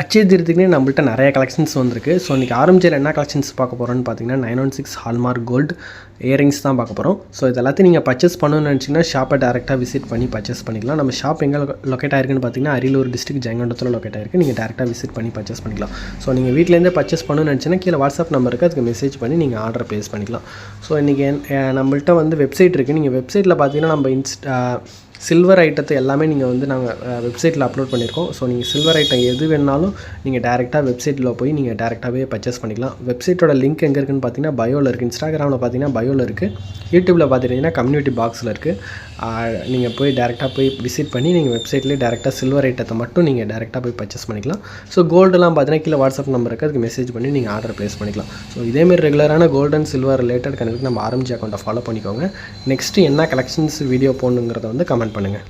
அச்சய திருத்திக்குனே நம்மள்ட்ட நிறைய கலெக்ஷன்ஸ் வந்திருக்கு. ஸோ இன்றைக்கி ஆரம்பிச்சதில் என்ன கலெக்ஷன்ஸ் பார்க்க போகிறோன்னு பார்த்தீங்கன்னா 916 ஹால்மார்க் கோல்டு இயரிங்ஸ் தான் பார்க்க போகிறோம். ஸோ இது எல்லாத்தையும் நீங்கள் பர்ச்சேஸ் பண்ணணும்னு நினச்சிங்கன்னா ஷாப்பை டேரெக்டாக விசிட் பண்ணி பர்ச்சேஸ் பண்ணிக்கலாம். நம்ம ஷாப் எங்கே லொக்கேட் ஆயிருக்குன்னு பார்த்தீங்கன்னா அரியலூர் டிஸ்ட்ரிக்ட் ஜெயங்கொண்டத்தில் லொக்கேட் ஆயிருக்கு. நீங்கள் டேரெக்டாக விசிட் பண்ணி பர்ச்சேஸ் பண்ணிக்கலாம். ஸோ நீங்கள் வீட்டிலேருந்தே பர்ச்சேஸ் பண்ணணும்னு நினச்சிங்கன்னா கீழே வாட்ஸ்அப் நம்பருக்கு அதுக்கு மெசேஜ் பண்ணி நீங்கள் ஆர்டர் ப்ளேஸ் பண்ணிக்கலாம். ஸோ இன்றைக்கி நம்மள்ட்ட வந்து வெப்சைட் இருக்குது. நீங்கள் வெப்சைட்டில் பார்த்தீங்கன்னா நம்ம சில்வர் ஐட்டத்தை எல்லாமே நீங்கள் வந்து நாங்கள் வெப்சைட்டில் அப்லோட் பண்ணியிருக்கோம். ஸோ நீங்கள் சில்வர் ஐட்டம் எது வேணாலும் நீங்கள் டேரெக்டாக வெப்சைட்டில் போய் நீங்கள் டேரெக்டாகவே பர்ச்சேஸ் பண்ணிக்கலாம். வெப்சைட்டோட லிங்க் எங்கே இருக்குன்னு பார்த்தீங்கன்னா பயோவில் இருக்குது. இன்ஸ்டாகிராமில் பார்த்தீங்கன்னா பயோவில் இருக்குது. யூடியூப்பில் பார்த்துட்டிங்கன்னா கம்யூனிட்டி பாக்ஸில் இருக்குது. நீங்கள் போய் டேரெக்டாக போய் விசிட் பண்ணி நீங்கள் வெப்சைட்லேயே டேரெக்டாக சில்வர் ஐட்டத்தை மட்டும் நீங்கள் டேரெக்டாக போய் பர்ச்சேஸ் பண்ணிக்கலாம். ஸோ கோல்டெலாம் பார்த்தீங்கன்னா கீழே வாட்ஸ்அப் நம்பருக்கு அதுக்கு மெசேஜ் பண்ணி நீங்கள் ஆர்டர் ப்ளேஸ் பண்ணிக்கலாம். ஸோ இதேமாரி ரெகுலரான கோல்டு அண்ட் சில்வர் ரிலேட்டட் கணக்கு நம்ம ஆரம்பிச்ச அக்கௌண்ட்டை ஃபாலோ பண்ணிக்கோங்க. நெக்ஸ்ட்டு என்ன கலெக்ஷன்ஸ் வீடியோ போடணுங்கிறத வந்து கமெண்ட் பண்ணுங்கள்.